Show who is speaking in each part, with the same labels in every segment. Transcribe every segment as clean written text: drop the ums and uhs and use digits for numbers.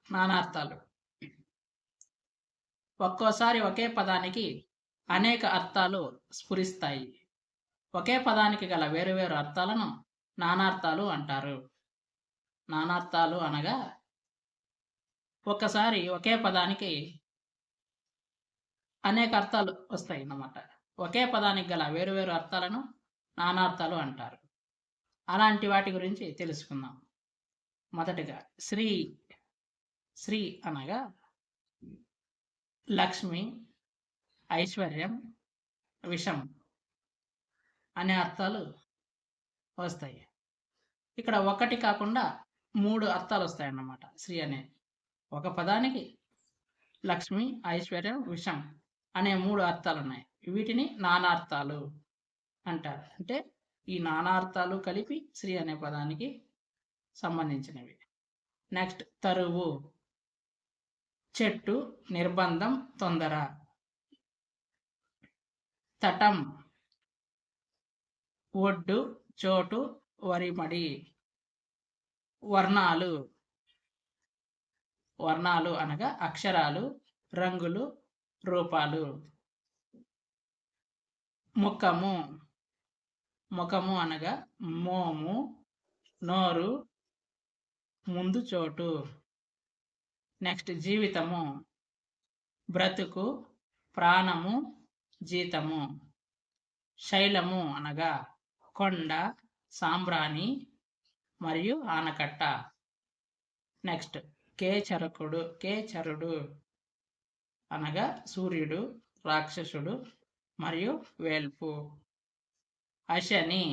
Speaker 1: నానార్థాలు. ఒక్కోసారి ఒకే పదానికి అనేక అర్థాలు స్ఫురిస్తాయి. ఒకే పదానికి గల వేరువేరు అర్థాలను నానార్థాలు అంటారు. నానార్థాలు అనగా ఒక్కసారి ఒకే పదానికి అనేక అర్థాలు వస్తాయి అన్నమాట. ఒకే పదానికి గల వేరువేరు అర్థాలను నానార్థాలు అంటారు. అలాంటి వాటి గురించి తెలుసుకుందాం. మొదటగా శ్రీ. శ్రీ అనగా లక్ష్మి, ఐశ్వర్యం, విషం అనే అర్థాలు వస్తాయి. ఇక్కడ ఒకటి కాకుండా 3 అర్థాలు వస్తాయన్నమాట. శ్రీ అనే ఒక పదానికి లక్ష్మి, ఐశ్వర్యం, విషం అనే 3 అర్థాలు ఉన్నాయి. వీటిని నానార్థాలు అంటారు. అంటే ఈ నానార్థాలు కలిపి శ్రీ అనే పదానికి సంబంధించినవి. నెక్స్ట్ తరువు. చెట్టు, నిర్బంధం, తొందర. తటం ఒడ్డు, చోటు, వరిమడి. వర్ణాలు. వర్ణాలు అనగా అక్షరాలు, రంగులు, రూపాలు. ముఖము. ముఖము అనగా మోము, నోరు, ముందు చోటు. నెక్స్ట్ జీవితము. బ్రతుకు, ప్రాణము, జీతము. శైలము అనగా కొండ, సాంబ్రాణి మరియు ఆనకట్ట. నెక్స్ట్ కేచరకుడు. కేచరుడు అనగా సూర్యుడు, రాక్షసుడు మరియు వేల్పు. అశని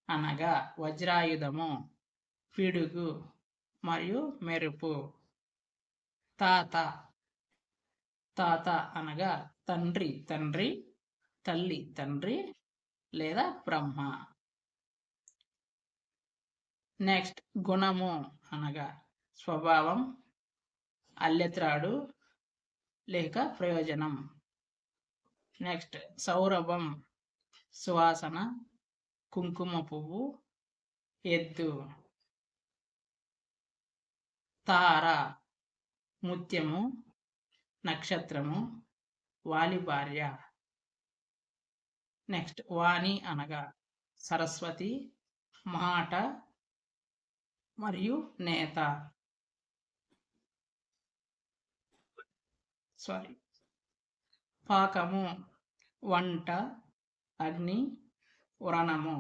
Speaker 1: అనగా వజ్రాయుధము, పిడుగు మరియు మెరుపు. తాత. తాత అనగా తండ్రి, తండ్రి, తల్లి, తండ్రి లేదా బ్రహ్మ. నెక్స్ట్ గుణము అనగా స్వభావం, అల్లెత్రాడు లేక ప్రయోజనం. నెక్స్ట్ సౌరభం, సువాసన, కుంకుమ పువ్వు, ఎద్దు. తార, ముత్యము, నక్షత్రము, వాలి భార్య. నెక్స్ట్ వాణి అనగా సరస్వతి, మాట మరియు నేత. పాకము, వంట, అగ్ని, వ్రణము.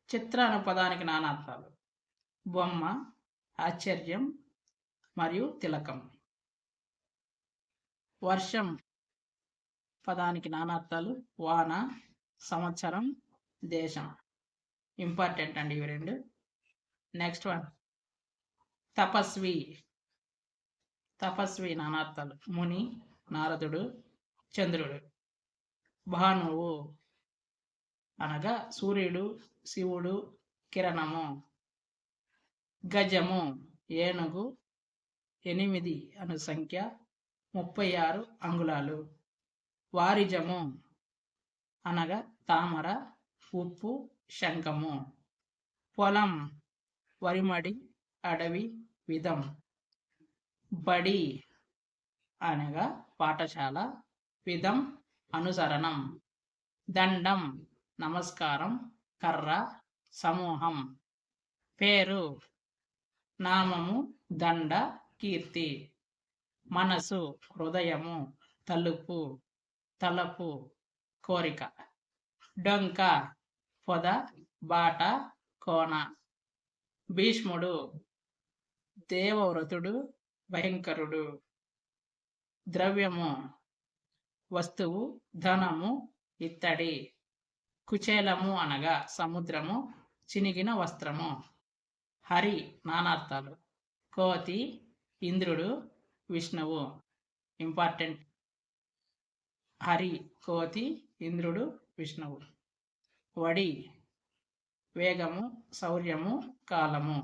Speaker 1: చిత్ర అనే పదానికి నానార్థాలు. బొమ్మ, ఆశ్చర్యం మరియు తిలకం. వర్షం పదానికి నానార్థాలు. వాన, సంవత్సరం, దేశం. ఇంపార్టెంట్ అండి ఇవి రెండు. నెక్స్ట్ వన్ తపస్వి. తపస్వి నానార్థాలు. ముని, నారదుడు, చంద్రుడు. భానువు అనగా సూర్యుడు, శివుడు, కిరణము. గజము ఏనుగు, 8 అను సంఖ్య, 36 అంగుళాలు. వారిజము అనగా తామర, ఉప్పు, శంఖము. పొలం, వరిమడి, అడవి, విధం. బడి అనగా పాఠశాల, విధం, అనుసరణం. దండం నమస్కారం, కర్ర, సమూహం. పేరు నామము, దండ, కీర్తి. మనసు హృదయము, తలుపు, తలపు, కోరిక. డొంక పొద, బాట, కోన. భీష్ముడు దేవవ్రతుడు, భయంకరుడు. ద్రవ్యము వస్తువు, ధనము, ఇత్తడి. కుచేలము అనగా సముద్రము, చినిగిన వస్త్రము. హరి నానార్థాలు. కోతి, ఇంద్రుడు, విష్ణువు. ఇంపార్టెంట్. హరి, కోతి, ఇంద్రుడు, విష్ణువు. వడి వేగము, శౌర్యము, కాలము.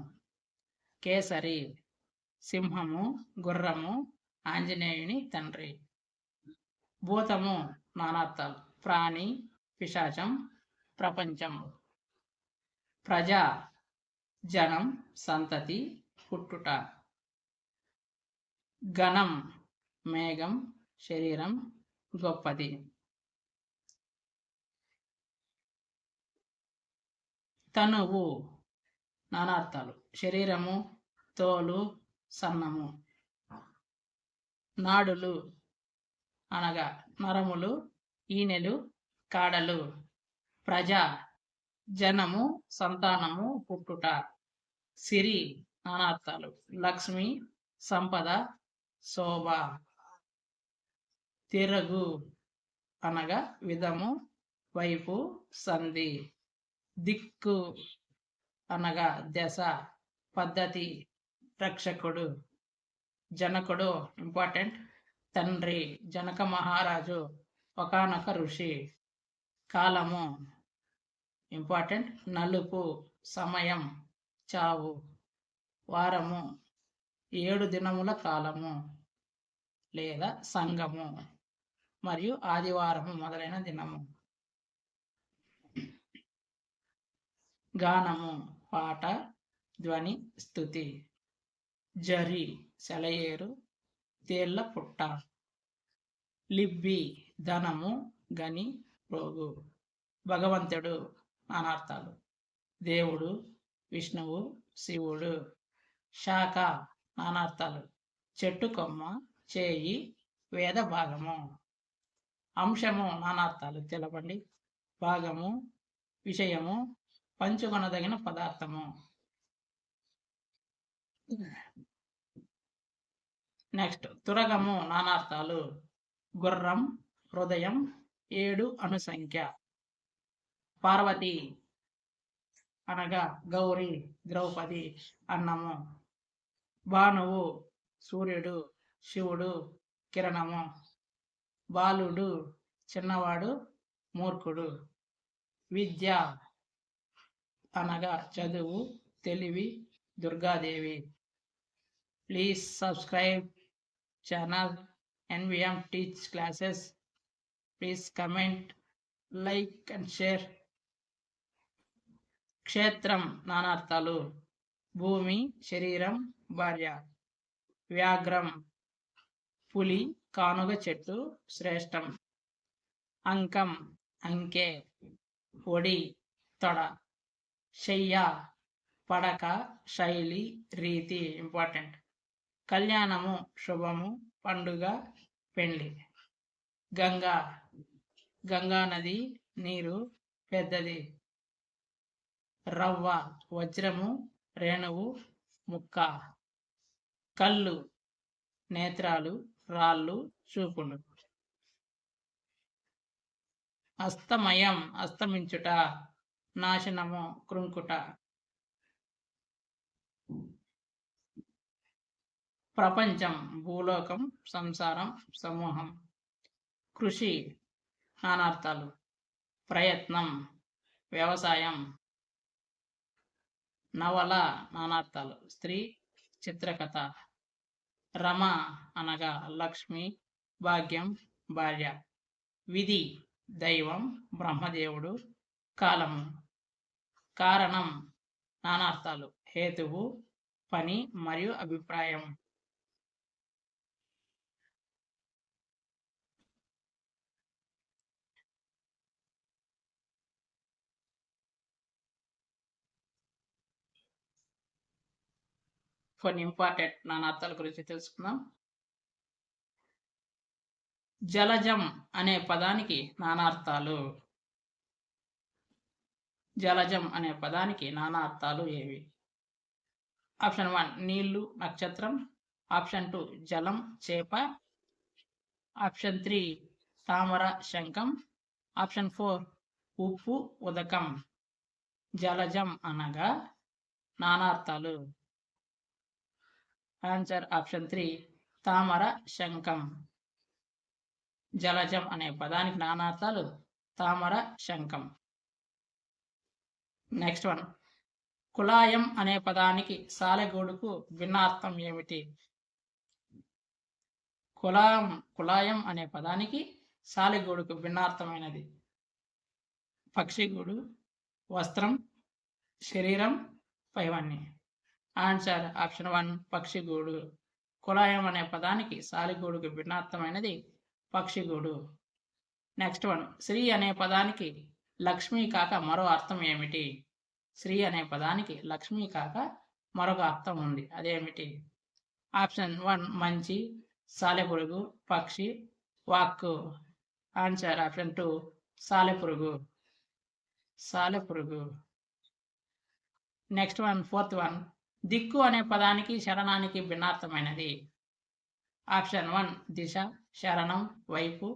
Speaker 1: కేసరి సింహము, గుర్రము, ఆంజనేయుని తండ్రి. భూతము నానార్థాలు. ప్రాణి, పిశాచం, ప్రపంచం. ప్రజ జనం, సంతతి, పుట్టుట. ఘనం మేఘం, శరీరం గొప్పది. తనువు నానార్థాలు. శరీరము, తోలు, సన్నము. నాడులు అనగా నరములు, ఈనెలు, కాడలు. ప్రజ జనము, సంతానము, పుట్టుట. సిరి నానార్థాలు. లక్ష్మి, సంపద, శోభ. తిరగు అనగా విధము, వైపు, సంధి. దిక్కు అనగా దశ, పద్ధతి, రక్షకుడు. జనకుడు ఇంపార్టెంట్. తండ్రి జనక మహారాజు ఒకానొక ఋషి. కాలము ఇంపార్టెంట్. నలుపు సమయం, చావు. వారము 7 దినముల కాలము లేదా సంఘము మరియు ఆదివారము మొదలైన దినము. గానము పాట, ధ్వని, స్తుతి. జరి సెలయేరు, తేళ్ల పుట్ట. లిబ్బి ధనము, గని, రోగు. భగవంతుడు నానార్థాలు. దేవుడు, విష్ణువు, శివుడు. శాఖ నానార్థాలు. చెట్టు కొమ్మ, చేయి, వేద భాగము. అంశము నానార్థాలు తెలపండి. భాగము, విషయము, పంచుకొనదగిన పదార్థము. నెక్స్ట్ తురగము నానార్థాలు. గుర్రం, హృదయం, 7 అనుసంఖ్య. పార్వతి అనగా గౌరి, ద్రౌపది, అన్నము. భానువు సూర్యుడు, శివుడు, కిరణము. బాలుడు చిన్నవాడు, మూర్ఖుడు. విద్య అనగా చదువు, తెలివి, Durgadevi. Please subscribe channel NVM teach classes. Please comment, like and share. క్షేత్రం నానార్థాలు. భూమి, శరీరం, భార్య. వ్యాఘ్రం పులి, కానుగ చెట్టు, శ్రేష్టం. అంకం అంకె, ఒడి, తొడ. శయ్య పడక, శైలి, రీతి ఇంపార్టెంట్. కళ్యాణము శుభము, పండుగ, పెండ్లి. గంగా గంగా నది, నీరు, పెద్దది. రవ్వ వజ్రము, రేణువు, ముక్క. కళ్ళు నేత్రాలు, రాళ్ళు, చూపులు. అస్తమయం అస్తమించుట, నాశనము, కృంకుట. ప్రపంచం భూలోకం, సంసారం, సమూహం. కృషి నానార్థాలు. ప్రయత్నం, వ్యవసాయం. నవల నానార్థాలు. స్త్రీ, చిత్రకథ. రమ అనగా లక్ష్మి, భాగ్యం, భార్య. విధి దైవం, బ్రహ్మదేవుడు, కాలము. కారణం నానార్థాలు. హేతువు, పని మరియు అభిప్రాయం. కొన్ని ఇంపార్టెంట్ నానార్థాల గురించి తెలుసుకుందాం. జలజం అనే పదానికి నానార్థాలు. జలజం అనే పదానికి నానార్థాలు ఏవి? ఆప్షన్ 1 నీళ్లు, నక్షత్రం. ఆప్షన్ 2 జలం, చేప. ఆప్షన్ 3 తామర, శంఖం. ఆప్షన్ 4 ఉప్పు, ఉదకం. జలజం అనగా నానార్థాలు. ఆన్సర్ ఆప్షన్ 3 తామర, శంఖం. జలజం అనే పదానికి నానార్థాలు తామర, శంఖం. నెక్స్ట్ వన్, కులాయం అనే పదానికి సాలెగూడుకు భిన్నార్థం ఏమిటి? కులాయం అనే పదానికి సాలెగూడుకు భిన్నార్థమైనది పక్షిగూడు, వస్త్రం, శరీరం, పైవన్నీ. Answer option 1 పక్షిగూడు. కులాయం అనే పదానికి సాలిగూడుకు భిన్నార్థమైనది పక్షిగూడు. నెక్స్ట్ వన్, శ్రీ అనే పదానికి లక్ష్మి కాక మరో అర్థం ఏమిటి? శ్రీ అనే పదానికి లక్ష్మి కాక మరొక అర్థం ఉంది, అదేమిటి? ఆప్షన్ 1 మంచి, సాలెపురుగు, పక్షి, వాక్కు. ఆన్సర్ ఆప్షన్ 2 సాలెపురుగు. సాలెపురుగు. నెక్స్ట్ వన్, ఫోర్త్ వన్, దిక్కు అనే పదానికి శరణానికి భిన్నార్థమైనది. ఆప్షన్ 1 దిశ, శరణం, వైపు,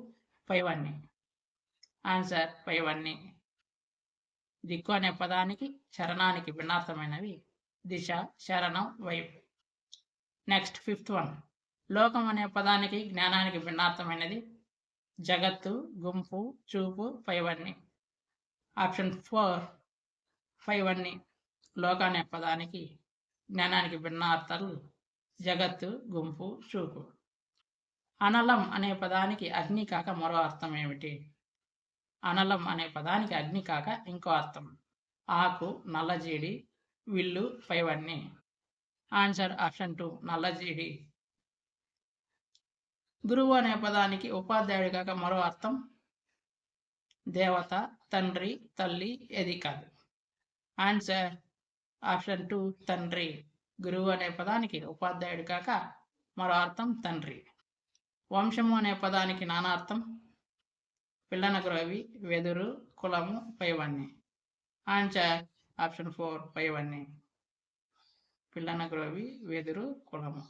Speaker 1: పైవన్నీ. ఆన్సర్ పైవన్నీ. దిక్కు అనే పదానికి శరణానికి భిన్నార్థమైనవి దిశ, శరణం, వైపు. నెక్స్ట్ ఫిఫ్త్ వన్, లోకం అనే పదానికి జ్ఞానానికి భిన్నార్థమైనది జగత్తు, గుంపు, చూపు, పైవన్నీ. ఆప్షన్ 4 పైవన్నీ. లోక అనే పదానికి జ్ఞానానికి భిన్నార్థాలు జగత్తు, గుంపు, చూపు. అనలం అనే పదానికి అగ్ని కాక మరో అర్థం ఏమిటి? అనలం అనే పదానికి అగ్ని కాక ఇంకో అర్థం ఆకు, నల్లజీడి, విల్లు, పైవన్నీ. Answer option 2 నల్లజీడి. గురువు అనే పదానికి ఉపాధ్యాయుడు కాక మరో అర్థం దేవత, తండ్రి, తల్లి, ఏది కాదు. ఆన్సర్ ఆప్షన్ 2 తండ్రి. గురువు అనే పదానికి ఉపాధ్యాయుడు కాక మరో అర్థం తండ్రి. వంశము అనే పదానికి నానార్థం పిల్లనగ్రోవి, వెదురు, కులము, పైవన్నీ. ఆన్సర్ ఆప్షన్ 4 పైవన్నీ. పిల్లనగ్రోవి, వెదురు, కులము.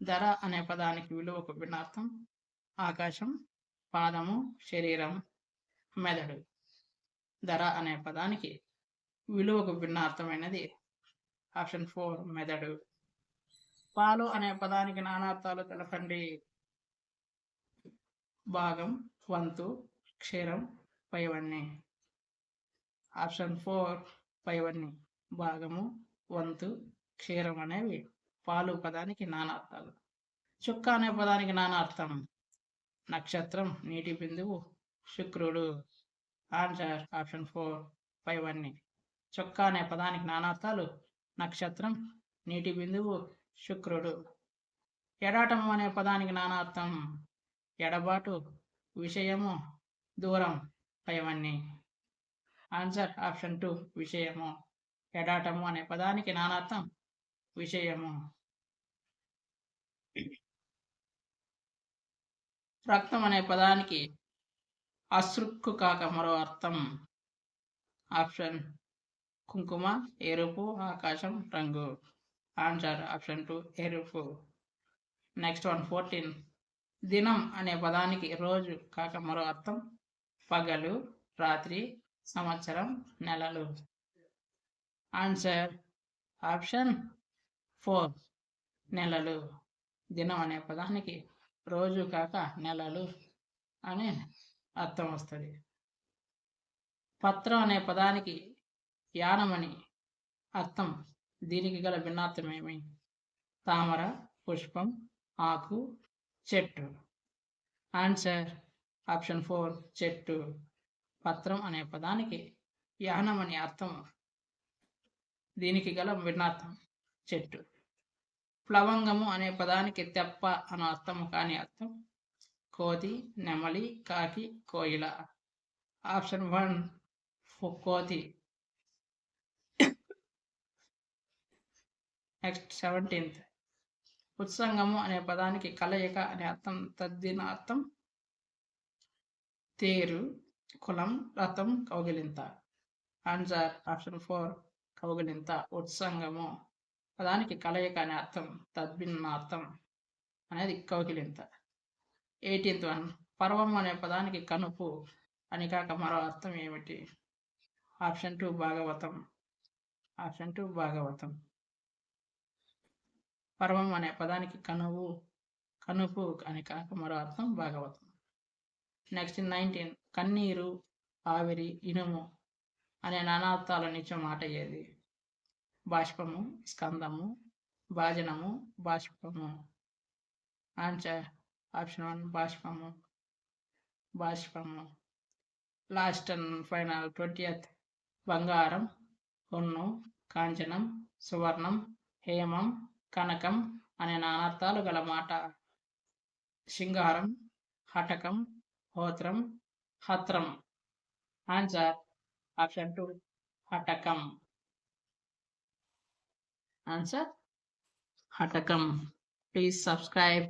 Speaker 1: ధర అనే పదానికి విలువకు భిన్నార్థం ఆకాశం, పాదము, శరీరం, మెదడు. ధర అనే పదానికి విలువకు భిన్నార్థమైనది ఆప్షన్ 4 మెదడు. పాలు అనే పదానికి నానార్థాలు తెలపండి. భాగం, వంతు, క్షీరం, పైవన్నీ. ఆప్షన్ 4 పైవన్నీ. భాగము, వంతు, క్షీరం అనేవి పాలు పదానికి నానార్థాలు. చుక్క అనే పదానికి నానార్థం నక్షత్రం, నీటి బిందువు, శుక్రుడు. ఆన్సర్ ఆప్షన్ 4 పైవన్నీ. చుక్క అనే పదానికి నానార్థాలు నక్షత్రం, నీటి బిందువు, శుక్రుడు. ఎడాటము అనే పదానికి నానార్థం ఎడబాటు, విషయము, దూరం, పైవన్నీ. ఆన్సర్ ఆప్షన్ 2 విషయము. ఎడాటము అనే పదానికి నానార్థం విషయము. రక్తం అనే పదానికి అశ్రుక్కు కాక మరో అర్థం ఆప్షన్ కుంకుమ, ఎరుపు, ఆకాశం, రంగు. ఆన్సర్ ఆప్షన్ 2 ఎరుపు. నెక్స్ట్ వన్ 14, దినం అనే పదానికి రోజు కాక మరో అర్థం పగలు, రాత్రి, సంవత్సరం, నెలలు. ఆన్సర్ ఆప్షన్ 4 నెలలు. దినం అనే పదానికి రోజు కాక నెలలు అనే అర్థం వస్తుంది. పత్రం అనే పదానికి యానమని అర్థం, దీనికి గల భిన్నార్థం ఏమి? తామర, పుష్పం, ఆకు, చెట్టు. ఆన్సర్ ఆప్షన్ 4 చెట్టు. పత్రం అనే పదానికి యానం అనే అర్థం, దీనికి గల భిన్నార్థం చెట్టు. ప్లవంగము అనే పదానికి తెప్ప అనే అర్థము కాని అర్థం కోతి, నెమలి, కాకి, కోయిల. ఆప్షన్ 1 కోతి. నెక్స్ట్ 17th, ఉత్సంగము అనే పదానికి కలయిక అనే అర్థం తద్దిన అర్థం తేరు, కులం, రథం, కౌగిలింత. ఆన్సర్ ఆప్షన్ 4 కౌగిలింత. ఉత్సంగము పదానికి కలయిక అనే అర్థం తద్భిన్న అర్థం అనేది కౌగిలింత. 18th వన్, పర్వం అనే పదానికి కనుపు అని కాక మరో అర్థం ఏమిటి? ఆప్షన్ 2 భాగవతం. ఆప్షన్ 2 భాగవతం. పర్వం అనే పదానికి కనుపు అని కాక మరో అర్థం భాగవతం. నెక్స్ట్ 19, కన్నీరు, ఆవిరి, ఇనుము అనే నానార్థాల నిత్య మాట ఏది? బాష్పము, స్కందము, భాజనము, బాష్పము. ఆన్సర్ ఆప్షన్ 1 బాష్పము. బాష్పము. లాస్ట్ అండ్ ఫైనల్ 20th, బంగారం, పొన్ను, కాంచనం, సువర్ణం, హేమం, కనకం, అనే నానార్థాలు గల మాట శృంగారం, హఠకం, హోత్రం, హత్రం. ఆన్సర్ ఆప్షన్ 2 హఠకం. ఆన్సర్ హఠకం. Please subscribe.